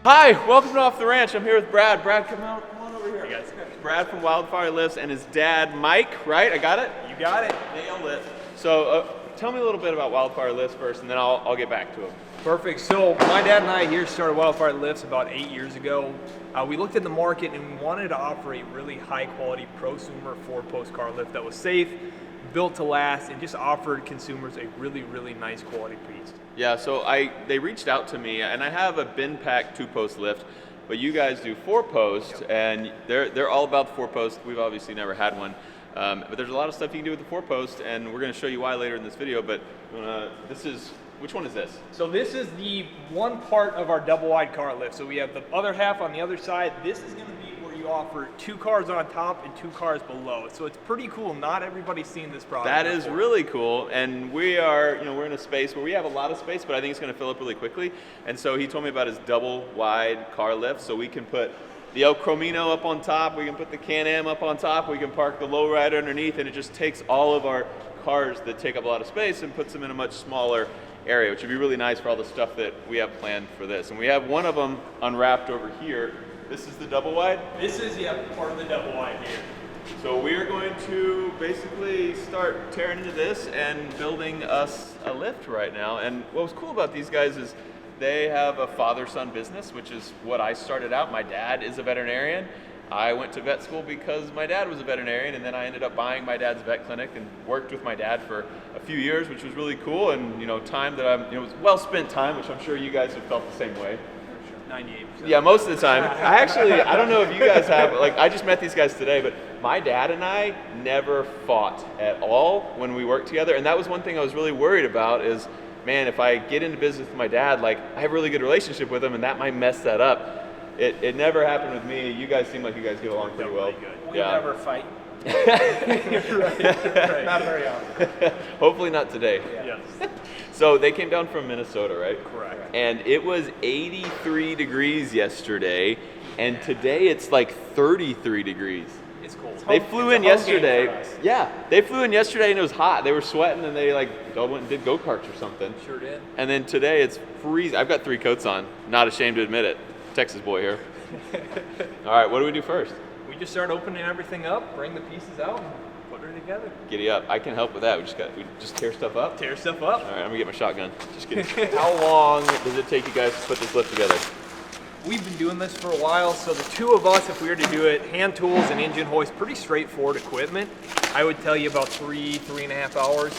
Hi, welcome to Off the Ranch. I'm here with Brad. Brad, come on over here. Hey guys. Brad from Wildfirelifts and his dad, Mike, right? I got it? You got it. Nailed it. So tell me a little bit about Wildfirelifts first, and then I'll get back to it. Perfect. So my dad and I here started Wildfirelifts about 8 years ago. We looked at the market and we wanted to offer a really high quality prosumer 4-post car lift that was safe, built to last, and just offered consumers a really, really nice quality piece. Yeah, so they reached out to me, and I have a Bendpak 2-post lift, but you guys do 4-post, Yep. and they're all about the 4-post. We've obviously never had one, but there's a lot of stuff you can do with the 4-post, and we're going to show you why later in this video. But which one is this? So this is the one part of our double wide car lift. So we have the other half on the other side. This is going to be where you offer 2 cars on top and 2 cars below. So it's pretty cool. Not everybody's seen this product That is before. really cool, and we're in a space where we have a lot of space, but I think it's going to fill up really quickly. And so he told me about his double wide car lift, so we can put the El Cromino up on top, we can put the Can-Am up on top, we can park the lowrider underneath, and it just takes all of our cars that take up a lot of space and puts them in a much smaller area, which would be really nice for all the stuff that we have planned for this. And we have one of them unwrapped over here. This is the double wide. This is part of the double wide here. So we're going to basically start tearing into this and building us a lift right now. And what was cool about these guys is they have a father-son business, which is what I started out. My dad is a veterinarian. I went to vet school because my dad was a veterinarian, and then I ended up buying my dad's vet clinic and worked with my dad for a few years, which was really cool. And time that it was well spent time, which I'm sure you guys have felt the same way. 98%. Yeah, most of the time. I don't know if you guys have, I just met these guys today, but my dad and I never fought at all when we worked together. And that was one thing I was really worried about is, man, if I get into business with my dad, I have a really good relationship with him, and that might mess that up. It never happened with me. You guys seem like you guys get along pretty well. We never fight. You're right. Not very often. Hopefully not today. Yes. So they came down from Minnesota, right? Correct. And it was 83 degrees yesterday, and today it's like 33 degrees. It's cold. They flew in yesterday. Yeah, they flew in yesterday and it was hot. They were sweating and they all went and did go-karts or something. Sure did. And then today it's freezing. I've got 3 coats on. Not ashamed to admit it. Texas boy here. All right, what do we do first? We just start opening everything up, bring the pieces out, and put her together. Giddy up. I can help with that. We just tear stuff up. Tear stuff up. All right, I'm gonna get my shotgun. Just kidding. How long does it take you guys to put this lift together? We've been doing this for a while, so the 2 of us, if we were to do it, hand tools and engine hoist, pretty straightforward equipment. I would tell you about 3.5 hours.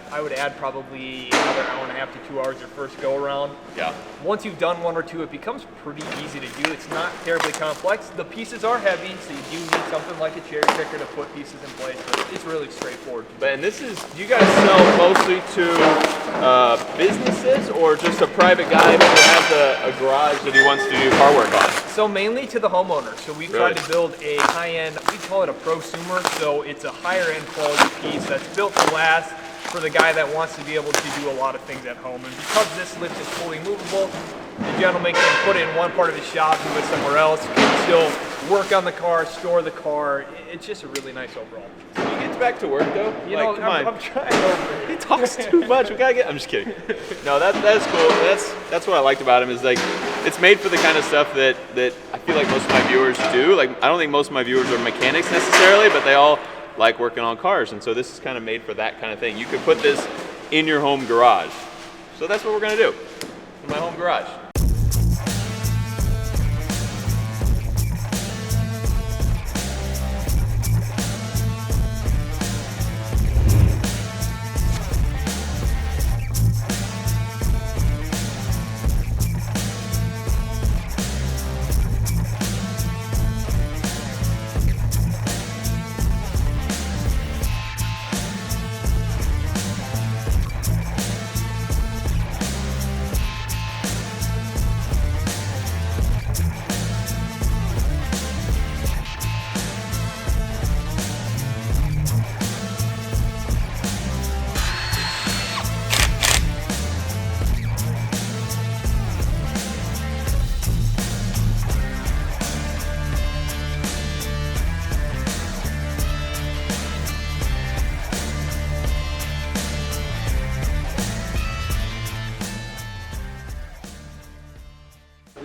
I would add probably another 1.5 to 2 hours your first go around. Yeah. Once you've done 1 or 2, it becomes pretty easy to do. It's not terribly complex. The pieces are heavy, so you do need something like a cherry picker to put pieces in place, but it's really straightforward. And you guys sell mostly to businesses or just a private guy who has a garage that he wants to do car work on? So mainly to the homeowner. So we tried to build a high-end, we call it a prosumer, so it's a higher-end quality piece that's built to last for the guy that wants to be able to do a lot of things at home. And because this lift is fully movable, the gentleman can put it in one part of his shop, move it somewhere else, can still work on the car, store the car. It's just a really nice overall. So he gets back to work though? Come on. I'm trying over it. He talks too much. We gotta get. I'm just kidding. No, that is cool. That's what I liked about him is it's made for the kind of stuff that I feel like most of my viewers do. I don't think most of my viewers are mechanics necessarily, but they all like working on cars, and so this is kind of made for that kind of thing. You could put this in your home garage. So that's what we're gonna do in my home garage.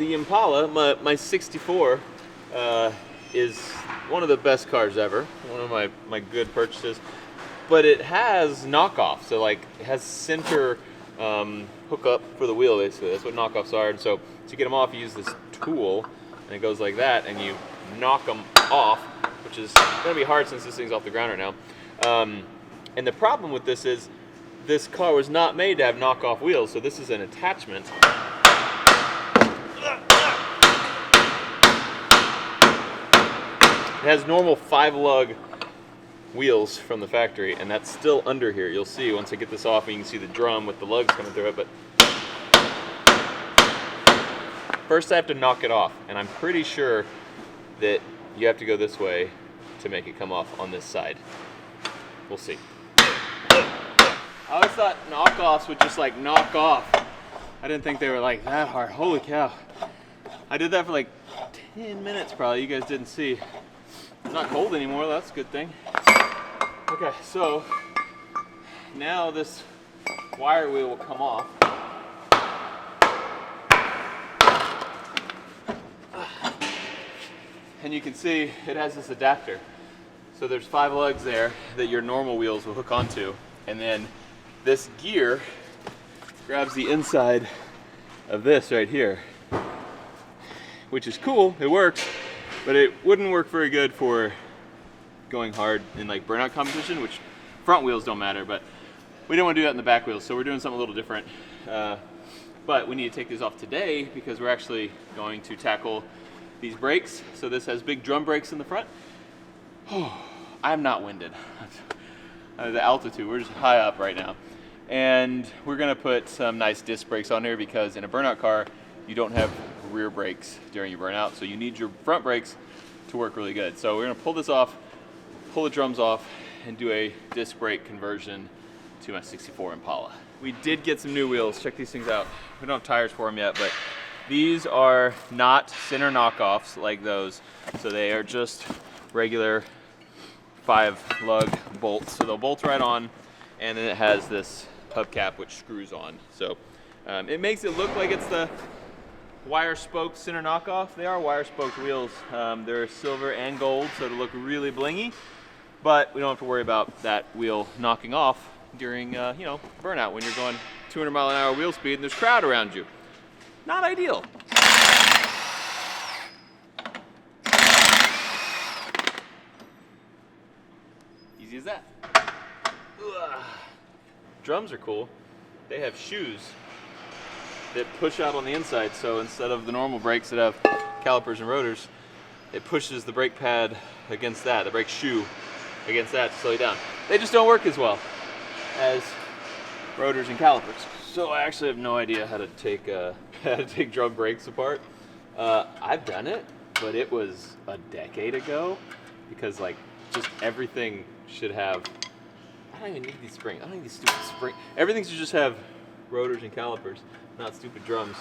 the Impala, my 64, is one of the best cars ever. One of my good purchases. But it has knockoffs, so like it has center hookup for the wheel, basically. That's what knockoffs are. And so to get them off, you use this tool, and it goes like that, and you knock them off, which is gonna be hard since this thing's off the ground right now. And the problem with this is this car was not made to have knockoff wheels, so this is an attachment. It has normal 5-lug wheels from the factory, and that's still under here. You'll see once I get this off, and you can see the drum with the lugs coming through it. But first I have to knock it off, and I'm pretty sure that you have to go this way to make it come off on this side. We'll see. I always thought knockoffs would just like knock off. I didn't think they were like that hard. Holy cow. I did that for like 10 minutes probably. You guys didn't see. It's not cold anymore, that's a good thing. Okay, so now this wire wheel will come off. And you can see it has this adapter. So there's 5 lugs there that your normal wheels will hook onto. And then this gear grabs the inside of this right here, which is cool, it works, but it wouldn't work very good for going hard in like burnout competition, which front wheels don't matter, but we don't want to do that in the back wheels, so we're doing something a little different. But we need to take these off today because we're actually going to tackle these brakes. So this has big drum brakes in the front. I'm not winded. The altitude, we're just high up right now. And we're gonna put some nice disc brakes on here because in a burnout car, you don't have rear brakes during your burnout, so you need your front brakes to work really good. So we're gonna pull this off, pull the drums off, and do a disc brake conversion to my 64 Impala. We did get some new wheels. Check these things out. We don't have tires for them yet, but these are not center knockoffs like those. So they are just regular 5-lug bolts. So they'll bolt right on, and then it has this hubcap which screws on. So it makes it look like it's the wire spoke center knockoff. They are wire spoked wheels. They're silver and gold, so it'll look really blingy, but we don't have to worry about that wheel knocking off during you know, burnout when you're going 200-mile-an-hour wheel speed and there's crowd around you. Not ideal. Easy as that. Ugh. Drums are cool. They have shoes that push out on the inside, so instead of the normal brakes that have calipers and rotors, it pushes the brake pad against that, the brake shoe against that to slow you down. They just don't work as well as rotors and calipers. So I actually have no idea how to take drum brakes apart. I've done it, but it was a decade ago because like just everything should have, I don't even need these springs. I don't need these stupid springs. Everything should just have rotors and calipers, not stupid drums.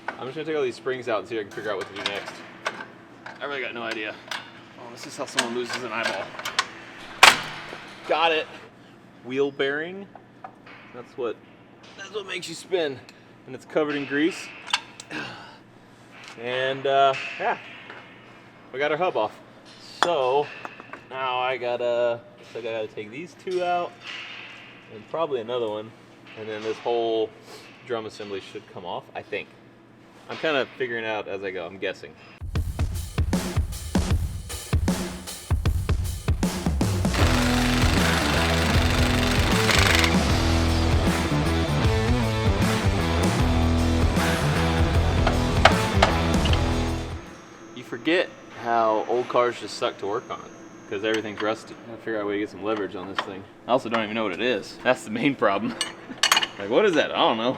I'm just gonna take all these springs out and see if I can figure out what to do next. I really got no idea. Oh, this is how someone loses an eyeball. Got it. Wheel bearing. That's what makes you spin, and it's covered in grease. And yeah, we got our hub off. So now I gotta take these 2 out, and probably another one, and then this whole drum assembly should come off, I think. I'm kind of figuring it out as I go, I'm guessing. Forget how old cars just suck to work on because everything's rusty. I gotta figure out a way to get some leverage on this thing. I also don't even know what it is. That's the main problem. Like, what is that? I don't know.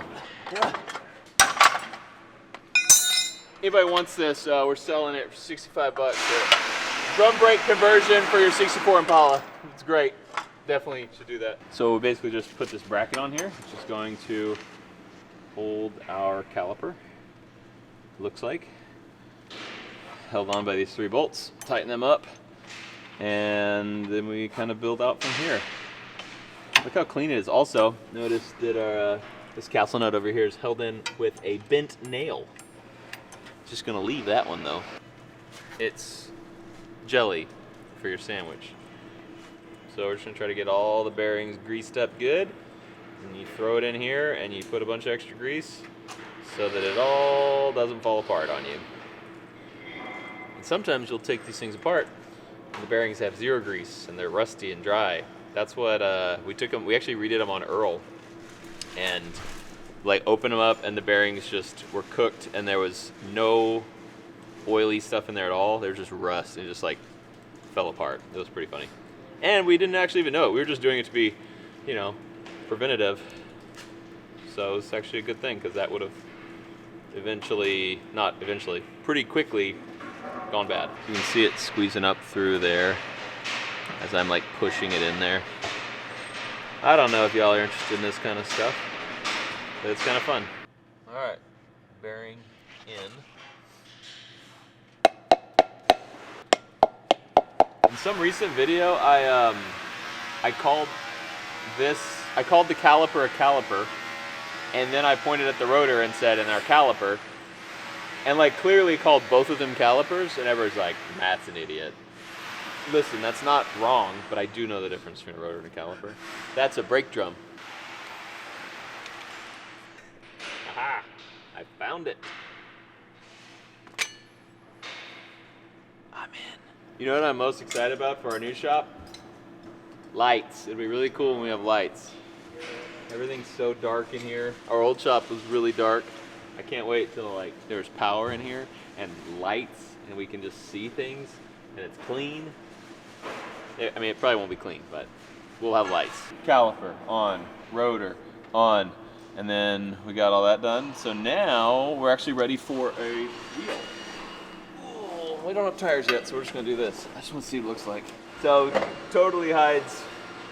Anybody wants this, we're selling it for 65 bucks. Drum brake conversion for your 64 Impala. It's great. Definitely should do that. So we basically just put this bracket on here, which is going to hold our caliper. Looks like. Held on by these 3 bolts. Tighten them up, and then we kind of build out from here. Look how clean it is. Also, notice that our this castle nut over here is held in with a bent nail. Just gonna leave that one though. It's jelly for your sandwich. So we're just gonna try to get all the bearings greased up good. And you throw it in here and you put a bunch of extra grease so that it all doesn't fall apart on you. And sometimes you'll take these things apart and the bearings have zero grease and they're rusty and dry. That's what we took them. We actually redid them on Earl, and like opened them up and the bearings just were cooked and there was no oily stuff in there at all. They were just rust and it just like fell apart. It was pretty funny. And we didn't actually even know it. We were just doing it to be, you know, preventative. So it's actually a good thing because that would have pretty quickly gone bad. You can see it squeezing up through there as I'm like pushing it in there. I don't know if y'all are interested in this kind of stuff, but it's kind of fun. All right, bearing in. In some recent video, I called the caliper a caliper, and then I pointed at the rotor and said, "and our caliper," and like clearly called both of them calipers, and everyone's like, "Matt's an idiot." Listen, that's not wrong, but I do know the difference between a rotor and a caliper. That's a brake drum. Aha! I found it. I'm in. You know what I'm most excited about for our new shop? Lights. It'll be really cool when we have lights. Everything's so dark in here. Our old shop was really dark. I can't wait till like there's power in here and lights and we can just see things and it's clean. I mean, it probably won't be clean, but we'll have lights. Caliper on, rotor on, and then we got all that done. So now we're actually ready for a wheel. Oh, we don't have tires yet, so we're just gonna do this. I just want to see what it looks like. So totally hides,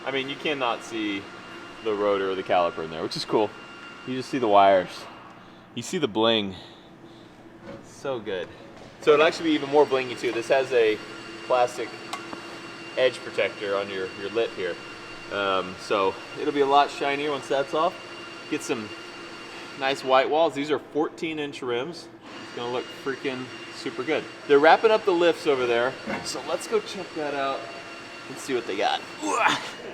I mean, you cannot see the rotor or the caliper in there, which is cool. You just see the wires. You see the bling. So good. So it'll actually be even more blingy too. This has a plastic edge protector on your lip here. So it'll be a lot shinier once that's off. Get some nice white walls. These are 14-inch rims. It's gonna look freaking super good. They're wrapping up the lifts over there. So let's go check that out and see what they got.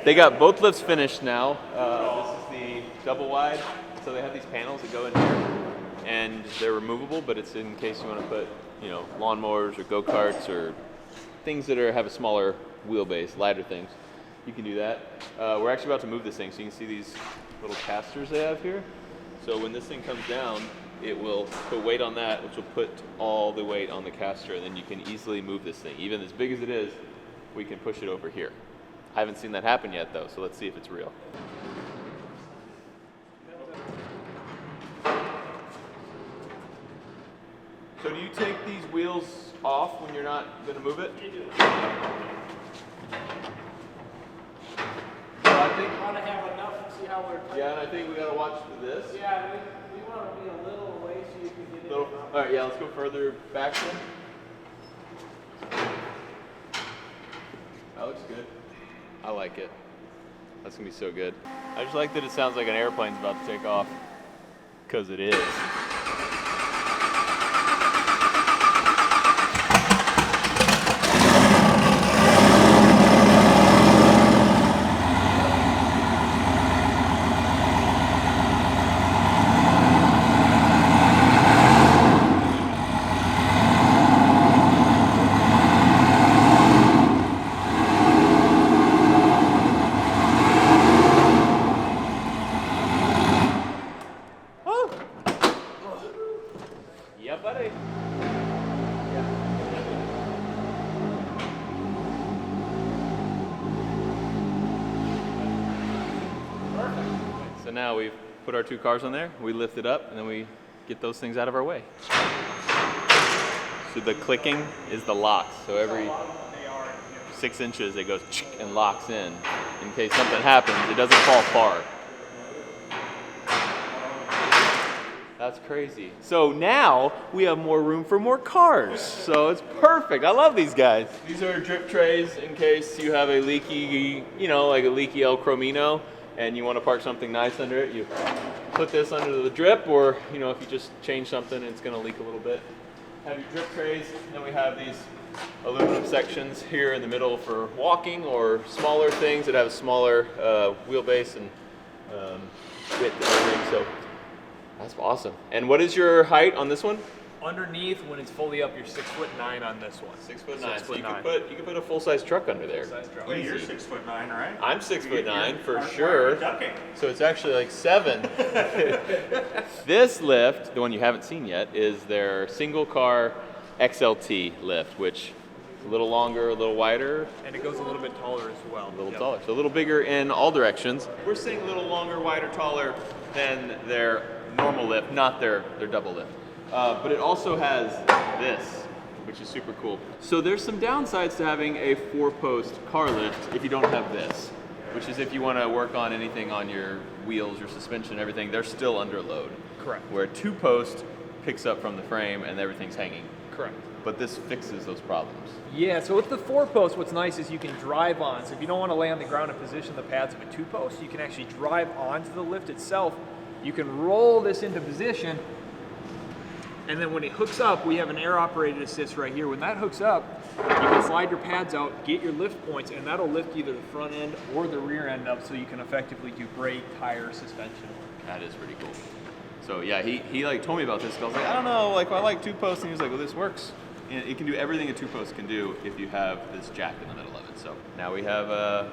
They got both lifts finished now. This is the double wide. So they have these panels that go in here and they're removable, but it's in case you want to put, you know, lawnmowers or go-karts or things that have a smaller wheelbase, lighter things. You can do that. We're actually about to move this thing, so you can see these little casters they have here. So when this thing comes down, it will put weight on that, which will put all the weight on the caster, and then you can easily move this thing. Even as big as it is, we can push it over here. I haven't seen that happen yet though, so let's see if it's real. So do you take these wheels off when you're not going to move it? You do. So I think, We want to have enough and see how we're. yeah, and I think we got to watch for this. Yeah, we want to be a little away so you can get in. All right, yeah, let's go further back then. That looks good. I like it. That's gonna be so good. I just like that it sounds like an airplane's about to take off, because it is. Yeah, buddy. So now we've put our two cars on there, we lift it up, and then we get those things out of our way. So the clicking is the locks. So every 6 inches it goes and locks in case something happens, it doesn't fall apart. That's crazy. So now we have more room for more cars. So it's perfect. I love these guys. These are drip trays in case you have a leaky, you know, like a leaky El Cromino, and you want to park something nice under it. You put this under the drip, or, you know, if you just change something, it's going to leak a little bit. have your drip trays, and then we have these aluminum sections here in the middle for walking or smaller things that have a smaller wheelbase and width and everything. So that's awesome. And what is your height on this one? Underneath, when it's fully up, you're 6'9" on this one. 6'9". So you could put a full-size truck under there. Full-size truck. Wait, you're 6'9", right? I'm 6'9" for Why are sure. you ducking? So it's actually like 7. This lift, the one you haven't seen yet, is their single car XLT lift, which is a little longer, a little wider, And it goes a little bit taller as well. a little taller. So a little bigger in all directions. We're seeing a little longer, wider, taller than their normal lift, not their double lift. But it also has this, which is super cool. So there's some downsides to having a 4-post car lift if you don't have this, which is if you want to work on anything on your wheels, your suspension, everything, they're still under load. Correct. Where a 2-post picks up from the frame and everything's hanging. Correct. But this fixes those problems. Yeah, so with the 4-post, what's nice is you can drive on. So if you don't want to lay on the ground and position the pads of a 2-post, you can actually drive onto the lift itself. You can roll this into position, and then when it hooks up, we have an air-operated assist right here. When that hooks up, you can slide your pads out, get your lift points, and that'll lift either the front end or the rear end up so you can effectively do brake, tire, suspension work. That is pretty cool. So yeah, he like told me about this. 'Cause I was like, I don't know, like I like 2-posts, and he was like, well, this works. And it can do everything a 2-post can do if you have this jack in the middle of it. So now we have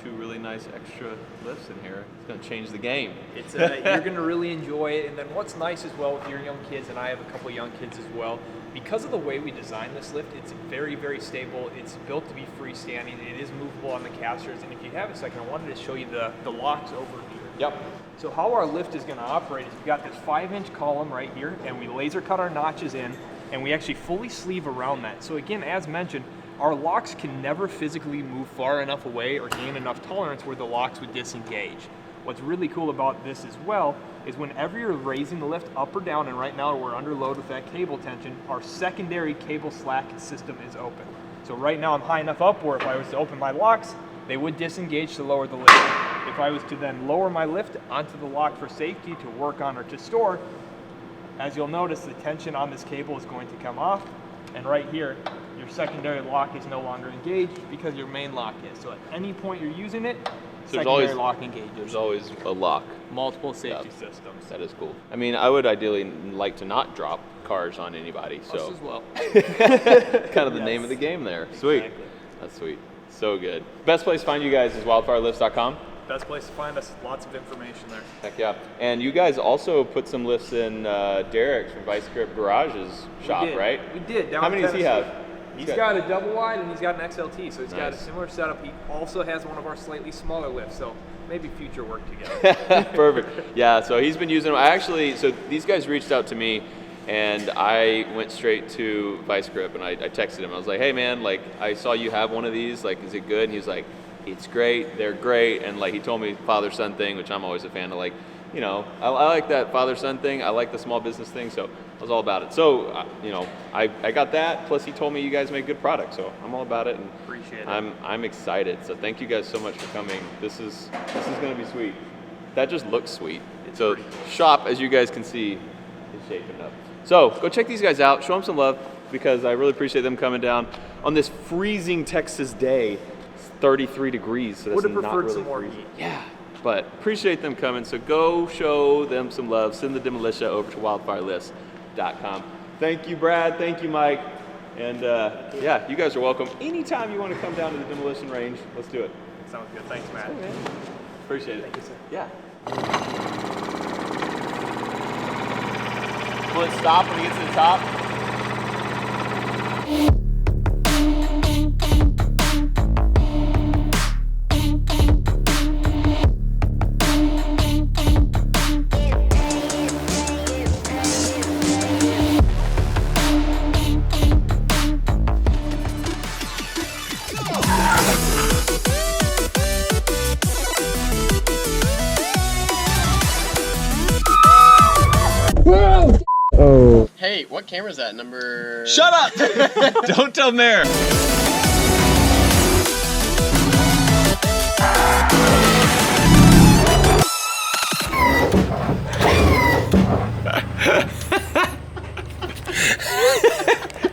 2 really nice extra lifts in here. It's gonna change the game. It's you're gonna really enjoy it. And then what's nice as well with your young kids, and I have a couple young kids as well, because of the way we designed this lift, it's very, very stable. It's built to be freestanding. It is movable on the casters. And if you have a second, I wanted to show you the locks over here. Yep. So how our lift is gonna operate is we've got this 5-inch column right here, and we laser cut our notches in, and we actually fully sleeve around that. So again, as mentioned, our locks can never physically move far enough away or gain enough tolerance where the locks would disengage. What's really cool about this as well is whenever you're raising the lift up or down, and right now we're under load with that cable tension, our secondary cable slack system is open. So right now I'm high enough up where if I was to open my locks, they would disengage to lower the lift. If I was to then lower my lift onto the lock for safety to work on or to store, as you'll notice, the tension on this cable is going to come off, and right here, your secondary lock is no longer engaged because your main lock is. So at any point you're using it, secondary lock engages. There's always a lock. Multiple safety systems. That is cool. I mean, I would ideally like to not drop cars on anybody. So Us as well. kind of the name of the game there. Sweet. Exactly. That's sweet. So good. Best place to find you guys is wildfirelifts.com. Best place to find us. Lots of information there. Heck yeah. And you guys also put some lifts in Derek's from Vice Grip Garage's shop, We did. right? We did. Down How in many does he Tennessee. have? He's got a double wide and he's got an XLT, so he's got a Nice. similar setup. He also has one of our slightly smaller lifts, so maybe future work together. Perfect. Yeah, so he's been using them. So these guys reached out to me, and I went straight to Vice Grip, and I texted him. I was like, hey man, like I saw you have one of these, like is it good? And he was like, it's great, they're great. And like he told me father-son thing, which I'm always a fan of. Like, you know, I like that father-son thing. I like the small business thing, so I was all about it. So, you know, I got that. Plus, he told me you guys make good products, so I'm all about it. And Appreciate it. I'm excited. So thank you guys so much for coming. This is gonna be sweet. That just looks sweet. So shop, as you guys can see, is shaping up. So go check these guys out. Show them some love because I really appreciate them coming down on this freezing Texas day. It's 33 degrees, so that's Would have not preferred really some more freezing. heat. Yeah, but appreciate them coming. So go show them some love. Send the Demolition over to wildfirelifts.com. Thank you, Brad. Thank you, Mike. And yeah, you guys are welcome. Anytime you want to come down to the demolition range, let's do it. Sounds good. Thanks, Matt. Appreciate it. Thank you, sir. Yeah. Will it stop when he gets to the top? Hey, what camera is that? Number... Shut up! Don't tell Mayor. it.